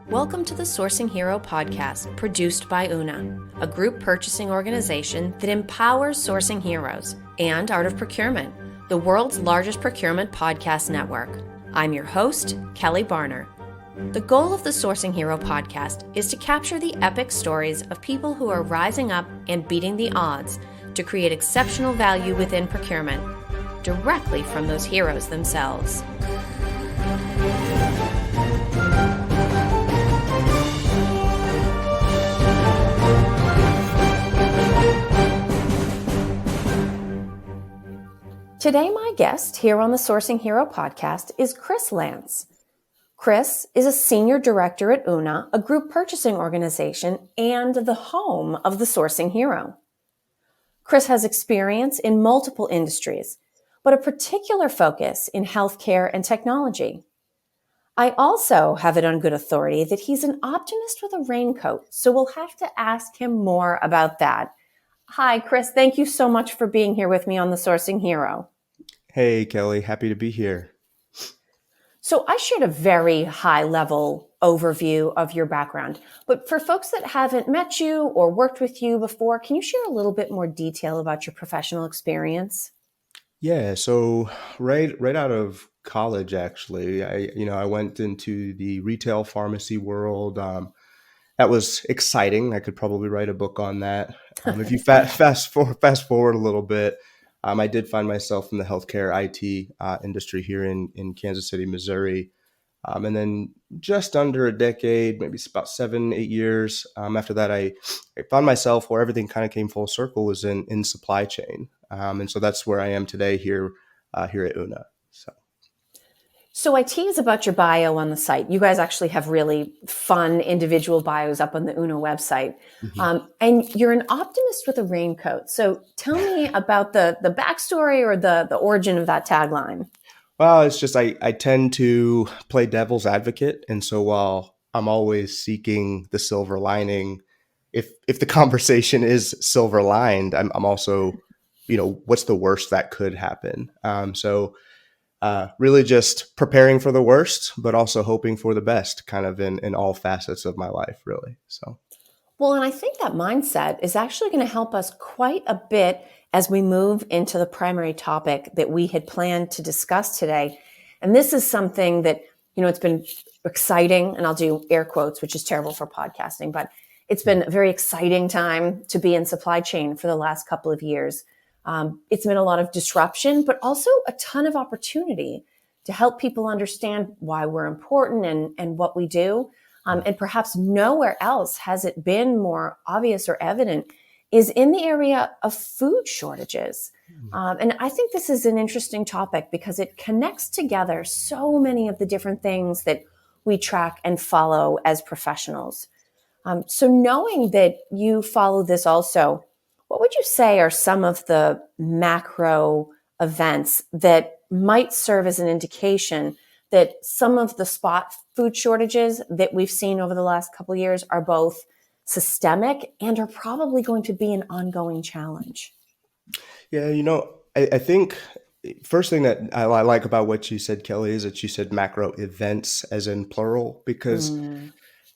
Welcome to the Sourcing Hero podcast, produced by UNA, a group purchasing organization that empowers sourcing heroes, and Art of Procurement, the world's largest procurement podcast network. I'm your host, Kelly Barner. The goal of the Sourcing Hero podcast is to capture the epic stories of people who are rising up and beating the odds to create exceptional value within procurement, directly from those heroes themselves. Today, my guest here on the Sourcing Hero podcast is Kris Lance. Kris is a senior director at UNA, a group purchasing organization and the home of the Sourcing Hero. Kris has experience in multiple industries, but a particular focus in healthcare and technology. I also have it on good authority that he's an optimist with a raincoat, so we'll have to ask him more about that. Hi, Kris. Thank you so much for being here with me on the Sourcing Hero. Hey, Kelly. Happy to be here. So I shared a very high-level overview of your background, but for folks that haven't met you or worked with you before, can you share a little bit more detail about your professional experience? Yeah, so right out of college, actually, I went into the retail pharmacy world. That was exciting. I could probably write a book on that. If you fast forward a little bit, I did find myself in the healthcare IT industry here in Kansas City, Missouri. And then just under a decade, maybe it's about 7-8 years after that, I found myself where everything kind of came full circle was in supply chain. And so that's where I am today here at UNA. So I tease about your bio on the site. You guys actually have really fun individual bios up on the UNA website. Mm-hmm. And you're an optimist with a raincoat. So tell me about the backstory or the origin of that tagline. Well, it's just I tend to play devil's advocate. And so while I'm always seeking the silver lining, if the conversation is silver lined, I'm also, what's the worst that could happen? Really just preparing for the worst, but also hoping for the best kind of in all facets of my life, really. So. Well, and I think that mindset is actually going to help us quite a bit as we move into the primary topic that we had planned to discuss today. And this is something that, it's been exciting, and I'll do air quotes, which is terrible for podcasting, but it's been a very exciting time to be in supply chain for the last couple of years. It's been a lot of disruption, but also a ton of opportunity to help people understand why we're important and what we do. And perhaps nowhere else has it been more obvious or evident is in the area of food shortages. And I think this is an interesting topic because it connects together so many of the different things that we track and follow as professionals. So knowing that you follow this also, what would you say are some of the macro events that might serve as an indication that some of the spot food shortages that we've seen over the last couple of years are both systemic and are probably going to be an ongoing challenge? Yeah, I think first thing that I like about what you said, Kelly, is that you said macro events as in plural, because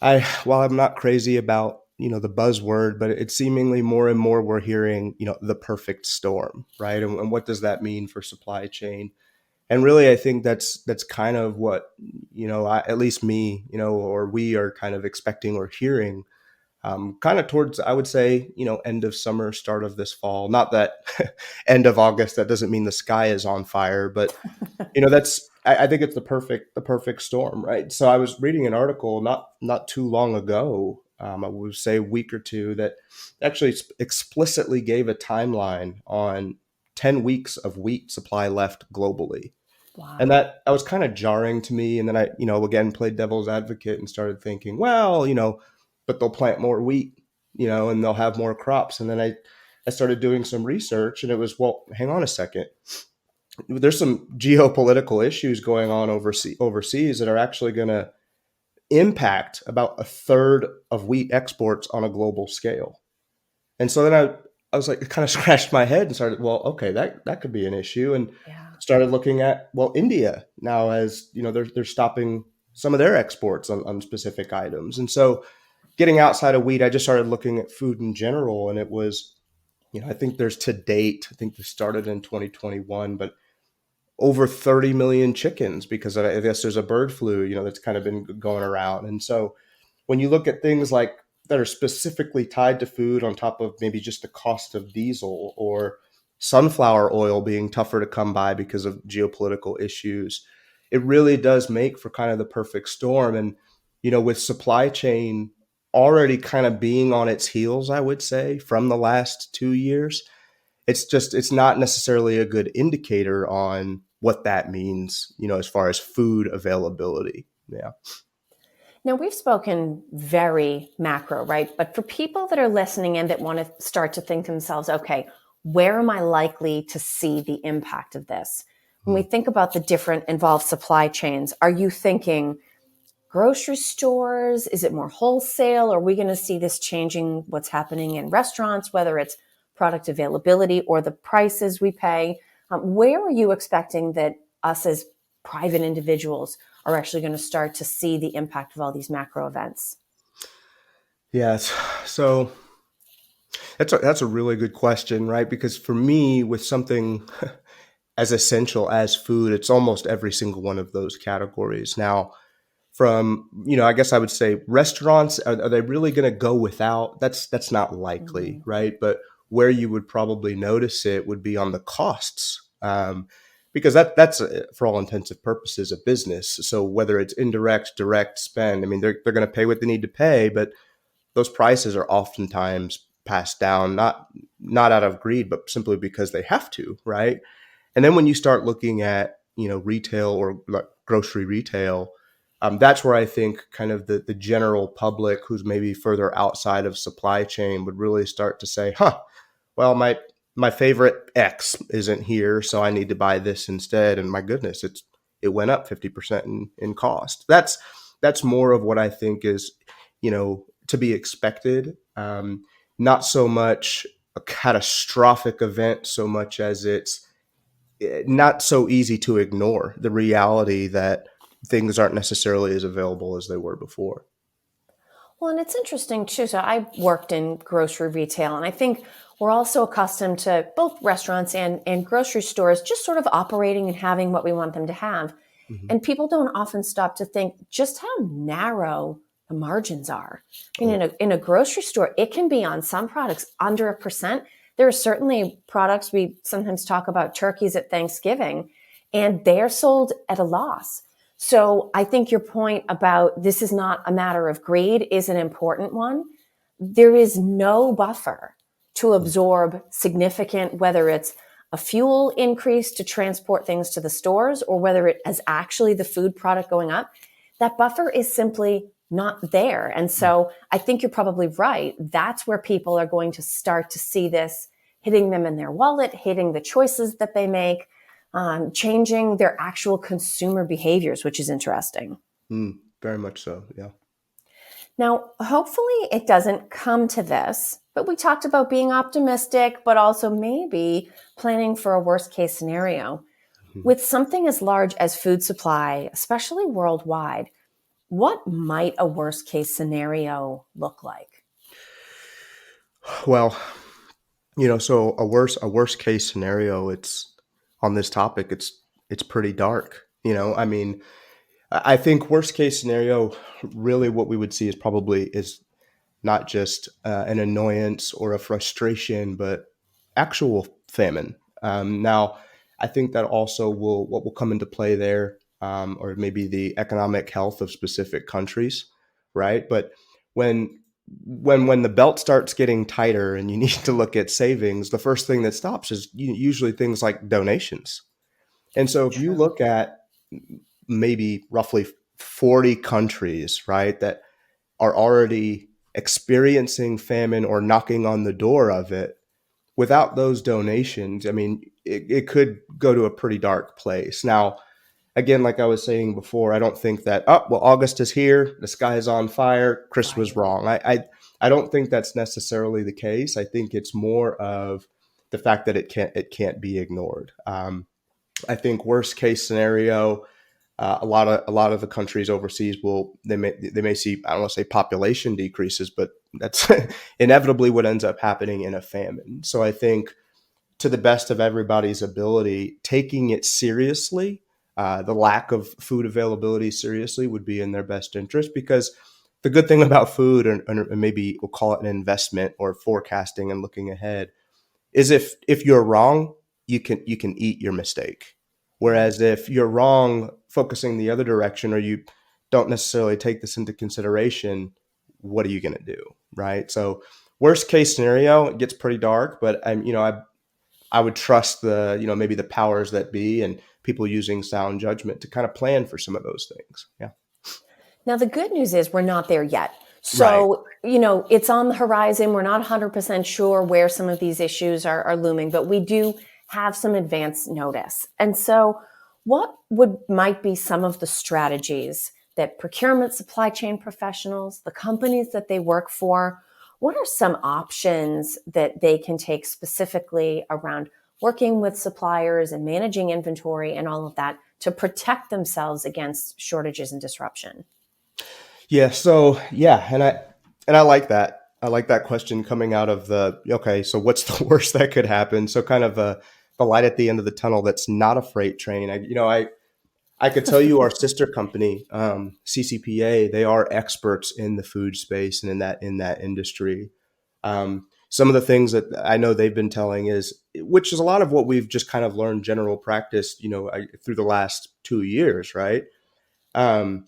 while I'm not crazy about the buzzword, but it's seemingly more and more we're hearing, the perfect storm, right? And what does that mean for supply chain? And really, I think that's kind of what, at least me, or we are kind of expecting or hearing kind of towards, I would say, end of summer, start of this fall. Not that end of August, that doesn't mean the sky is on fire, but, I think it's the perfect storm, right? So I was reading an article not too long ago, I would say a week or two, that actually explicitly gave a timeline on 10 weeks of wheat supply left globally. Wow. And that was kind of jarring to me. And then I, again, played devil's advocate and started thinking, well, but they'll plant more wheat, and they'll have more crops. And then I started doing some research, and it was, well, hang on a second. There's some geopolitical issues going on overseas that are actually going to impact about a third of wheat exports on a global scale. And so then I was like, it kind of scratched my head and started, well, okay, that could be an issue. And started looking at, well, India now, as they're stopping some of their exports on specific items. And so getting outside of wheat, I just started looking at food in general, and it was, I think there's to date, I think this started in 2021, but over 30 million chickens because I guess there's a bird flu, that's kind of been going around. And so when you look at things like that are specifically tied to food on top of maybe just the cost of diesel or sunflower oil being tougher to come by because of geopolitical issues, it really does make for kind of the perfect storm. And, with supply chain already kind of being on its heels, I would say, from the last 2 years, it's not necessarily a good indicator on what that means, as far as food availability. Yeah. Now, we've spoken very macro, right? But for people that are listening in that want to start to think to themselves, okay, where am I likely to see the impact of this? When we think about the different involved supply chains, are you thinking grocery stores? Is it more wholesale? Are we going to see this changing what's happening in restaurants, whether it's product availability or the prices we pay? Where are you expecting that us as private individuals are actually going to start to see the impact of all these macro events? Yes. So that's a really good question, right? Because for me, with something as essential as food, it's almost every single one of those categories. Now, from, I guess I would say restaurants, are they really going to go without? That's not likely, right? But where you would probably notice it would be on the costs, because that's for all intents and purposes a business. So whether it's indirect, direct spend, I mean, they're going to pay what they need to pay, but those prices are oftentimes passed down, not out of greed, but simply because they have to, right? And then when you start looking at, retail or like grocery retail, that's where I think kind of the general public who's maybe further outside of supply chain would really start to say, well, my favorite X isn't here, so I need to buy this instead. And my goodness, it went up 50% in cost. That's more of what I think is, to be expected. Not so much a catastrophic event, so much as it's not so easy to ignore the reality that things aren't necessarily as available as they were before. Well, and it's interesting too. So I worked in grocery retail, and I think we're also accustomed to both restaurants and grocery stores just sort of operating and having what we want them to have. Mm-hmm. And people don't often stop to think just how narrow the margins are. I mean, Oh, in a grocery store, it can be on some products under 1%. There are certainly products, we sometimes talk about turkeys at Thanksgiving, and they're sold at a loss. So I think your point about this is not a matter of greed is an important one. There is no buffer to absorb significant, whether it's a fuel increase to transport things to the stores or whether it is actually the food product going up. That buffer is simply not there. And so I think you're probably right. That's where people are going to start to see this hitting them in their wallet, hitting the choices that they make, changing their actual consumer behaviors, which is interesting. very much so. Yeah. Now, hopefully it doesn't come to this, but we talked about being optimistic, but also maybe planning for a worst case scenario. Mhm. With something as large as food supply, especially worldwide, what might a worst case scenario look like? Well, so a worst case scenario, it's on this topic, it's pretty dark. I mean, I think worst case scenario, really what we would see is not just an annoyance or a frustration, but actual famine. Now, I think that also what will come into play there, or maybe the economic health of specific countries, right? But when when the belt starts getting tighter and you need to look at savings, the first thing that stops is usually things like donations. And so if you True. look at maybe roughly 40 countries, right, that are already experiencing famine or knocking on the door of it, without those donations, I mean, it could go to a pretty dark place. Now, again, like I was saying before, I don't think that, oh, well, August is here, the sky is on fire, Kris was Right. wrong. I don't think that's necessarily the case. I think it's more of the fact that it can't be ignored. I think worst case scenario, A lot of the countries overseas they may see, I don't want to say population decreases, but that's inevitably what ends up happening in a famine. So I think, to the best of everybody's ability, taking it seriously, the lack of food availability seriously, would be in their best interest, because the good thing about food, and maybe we'll call it an investment or forecasting and looking ahead, is if you're wrong, you can eat your mistake. Whereas if you're wrong, focusing the other direction, or you don't necessarily take this into consideration, what are you going to do, right? So worst case scenario, it gets pretty dark, but I would trust maybe the powers that be and people using sound judgment to kind of plan for some of those things. Yeah. Now, the good news is we're not there yet. Right. So, it's on the horizon. We're not 100% sure where some of these issues are looming, but we do have some advance notice. And so, what might be some of the strategies that procurement supply chain professionals, the companies that they work for, what are some options that they can take specifically around working with suppliers and managing inventory and all of that to protect themselves against shortages and disruption? Yeah. So yeah, and I like that. I like that question coming out of the, okay, so what's the worst that could happen? So kind of the light at the end of the tunnel that's not a freight train. I could tell you, our sister company, CCPA, they are experts in the food space and in that industry. Some of the things that I know they've been telling is, which is a lot of what we've just kind of learned general practice, through the last 2 years, right? Um,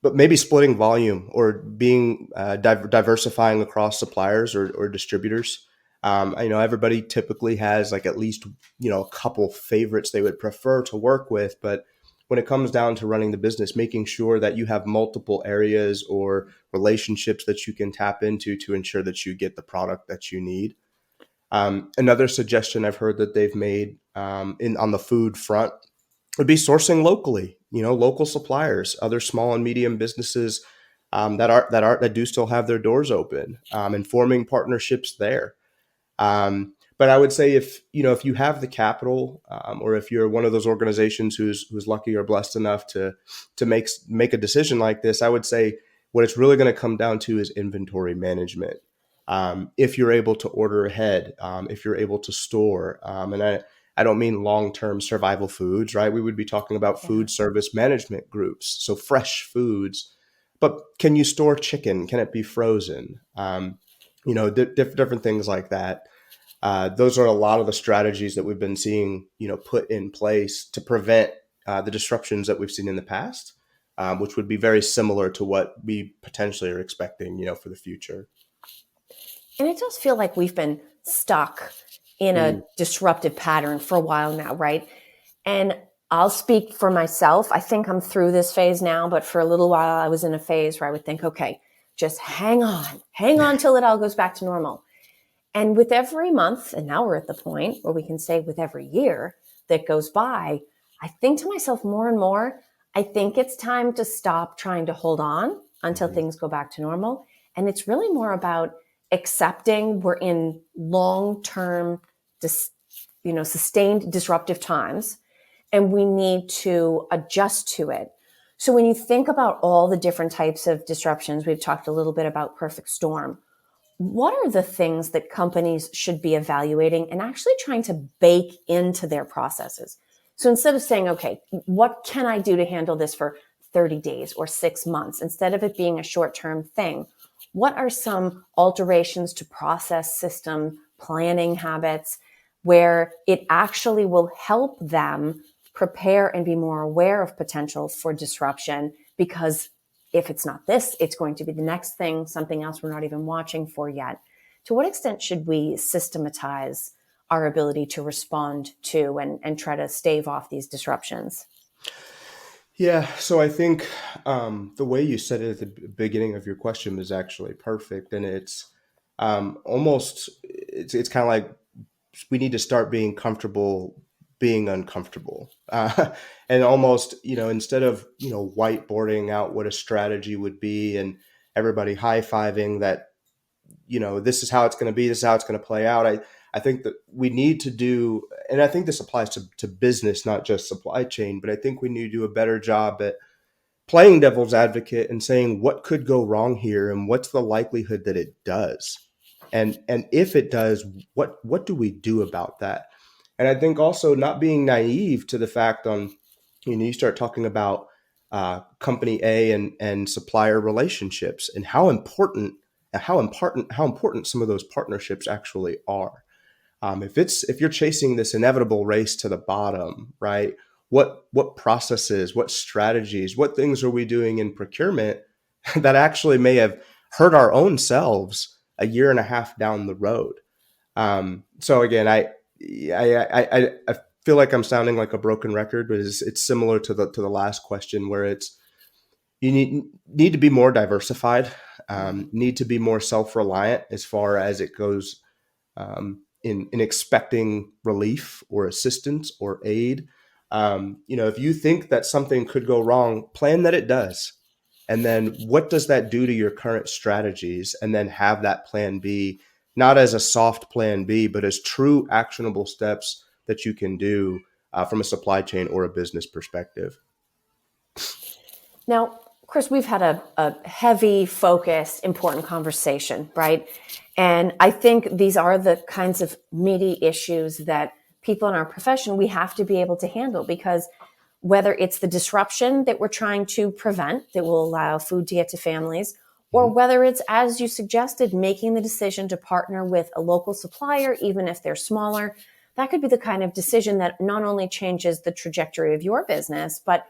but maybe splitting volume, or being diversifying across suppliers or distributors. I know everybody typically has like at least a couple favorites they would prefer to work with, but when it comes down to running the business, making sure that you have multiple areas or relationships that you can tap into to ensure that you get the product that you need. Another suggestion I've heard that they've made, on the food front, would be sourcing locally. Local suppliers, other small and medium businesses, that do still have their doors open, and forming partnerships there. But I would say, if you have the capital, or if you're one of those organizations who's lucky or blessed enough to make a decision like this, I would say what it's really going to come down to is inventory management. If you're able to order ahead, if you're able to store, and I don't mean long-term survival foods, right? We would be talking about Yeah. food service management groups, so fresh foods. But can you store chicken? Can it be frozen? Different things like that. Those are a lot of the strategies that we've been seeing, put in place to prevent the disruptions that we've seen in the past, which would be very similar to what we potentially are expecting, for the future. And it does feel like we've been stuck in a Mm. disruptive pattern for a while now, right? And I'll speak for myself. I think I'm through this phase now, but for a little while I was in a phase where I would think, okay, just hang on till it all goes back to normal. And with every month, and now we're at the point where we can say with every year that goes by, I think to myself more and more, I think it's time to stop trying to hold on until Mhm. things go back to normal. And it's really more about accepting we're in long-term, sustained disruptive times, and we need to adjust to it. So when you think about all the different types of disruptions, we've talked a little bit about perfect storm. What are the things that companies should be evaluating and actually trying to bake into their processes? So instead of saying, okay, what can I do to handle this for 30 days or 6 months, instead of it being a short term thing, what are some alterations to process system planning habits where it actually will help them prepare and be more aware of potential for disruption? Because if it's not this, it's going to be the next thing, something else we're not even watching for yet. To what extent should we systematize our ability to respond to and try to stave off these disruptions? Yeah, so I think, the way you said it at the beginning of your question was actually perfect, and it's kind of like we need to start being comfortable being uncomfortable, and almost, instead of whiteboarding out what a strategy would be and everybody high fiving that, this is how it's going to be, this is how it's going to play out. I think that we need to do, and I think this applies to business, not just supply chain, but I think we need to do a better job at playing devil's advocate and saying what could go wrong here and what's the likelihood that it does. And if it does, what do we do about that? And I think also not being naive to the fact on, you start talking about company A and supplier relationships and how important some of those partnerships actually are. If you're chasing this inevitable race to the bottom, right? What processes, what strategies, what things are we doing in procurement that actually may have hurt our own selves a year and a half down the road? So again, I feel like I'm sounding like a broken record, but it's similar to the last question, where it's you need to be more diversified, need to be more self-reliant as far as it goes, in expecting relief or assistance or aid. If you think that something could go wrong, plan that it does. And then what does that do to your current strategies? And then have that plan B, not as a soft plan B, but as true actionable steps that you can do from a supply chain or a business perspective. Now, Kris, we've had a heavy, focused, important conversation, right? And I think these are the kinds of meaty issues that people in our profession, we have to be able to handle, because whether it's the disruption that we're trying to prevent that will allow food to get to families, or whether it's, as you suggested, making the decision to partner with a local supplier, even if they're smaller, that could be the kind of decision that not only changes the trajectory of your business, but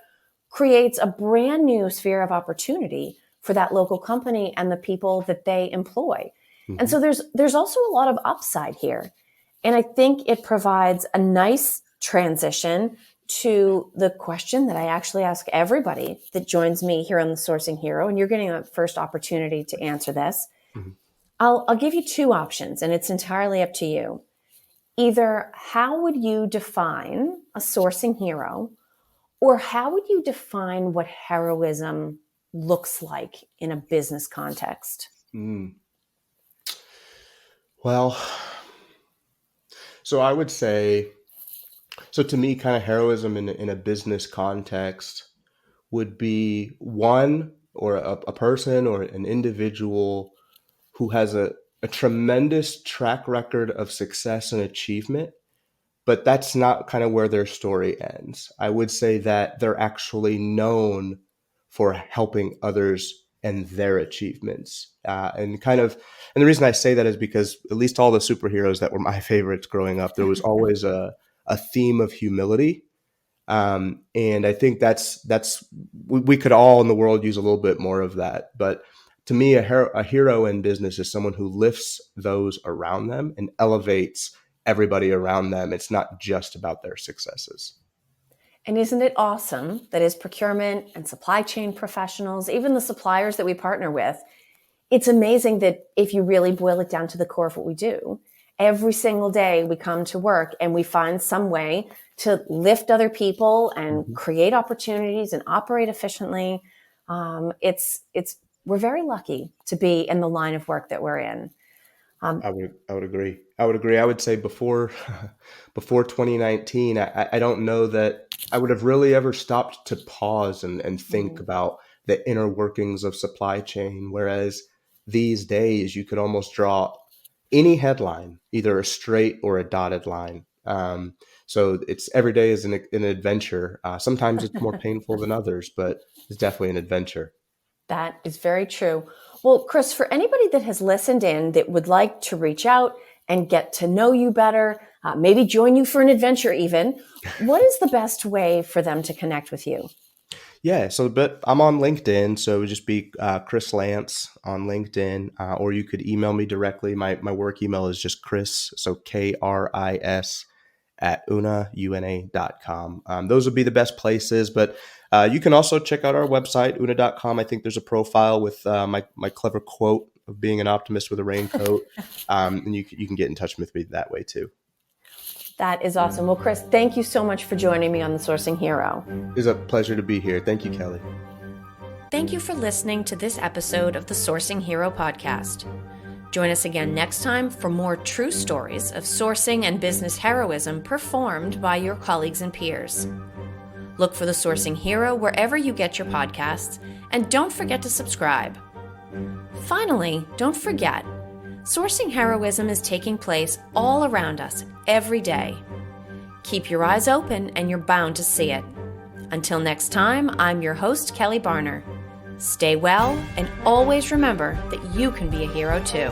creates a brand new sphere of opportunity for that local company and the people that they employ. And so there's also a lot of upside here. And I think it provides a nice transition to the question that I actually ask everybody that joins me here on the Sourcing Hero, and you're getting a first opportunity to answer this. I'll give you two options, and it's entirely up to you. Either how would you define a sourcing hero, or how would you define what heroism looks like in a business context? Well, so I would say, so to me, kind of heroism in a business context would be one, or a person or an individual who has a tremendous track record of success and achievement, but that's not kind of where their story ends. I would say that they're actually known for helping others and their achievements. And the reason I say that is because at least all the superheroes that were my favorites growing up, there was always a theme of humility. And I think we could all in the world use a little bit more of that. But to me, a hero in business is someone who lifts those around them and elevates everybody around them. It's not just about their successes. And isn't it awesome that as procurement and supply chain professionals, even the suppliers that we partner with, it's amazing that if you really boil it down to the core of what we do, every single day we come to work and we find some way to lift other people and create opportunities and operate efficiently. We're very lucky to be in the line of work that we're in. I would agree. I would say before 2019, I don't know that I would have really ever stopped to pause and think about the inner workings of supply chain. Whereas these days, you could almost draw any headline, either a straight or a dotted line. So it's every day is an adventure. Sometimes it's more painful than others, but it's definitely an adventure. That is very true. Well, Kris, for anybody that has listened in that would like to reach out and get to know you better, maybe join you for an adventure even, what is the best way for them to connect with you? Yeah, but I'm on LinkedIn, so it would just be Kris Lance on LinkedIn, or you could email me directly. My work email is just Kris, so KRIS @una.com. Those would be the best places, but you can also check out our website, una.com. I think there's a profile with my clever quote of being an optimist with a raincoat, and you can get in touch with me that way too. That is awesome. Well, Kris, thank you so much for joining me on The Sourcing Hero. It's a pleasure to be here. Thank you, Kelly. Thank you for listening to this episode of the Sourcing Hero podcast. Join us again next time for more true stories of sourcing and business heroism performed by your colleagues and peers. Look for The Sourcing Hero wherever you get your podcasts, and don't forget to subscribe. Finally, don't forget, sourcing heroism is taking place all around us every day. Keep your eyes open and you're bound to see it. Until next time, I'm your host, Kelly Barner. Stay well, and always remember that you can be a hero too.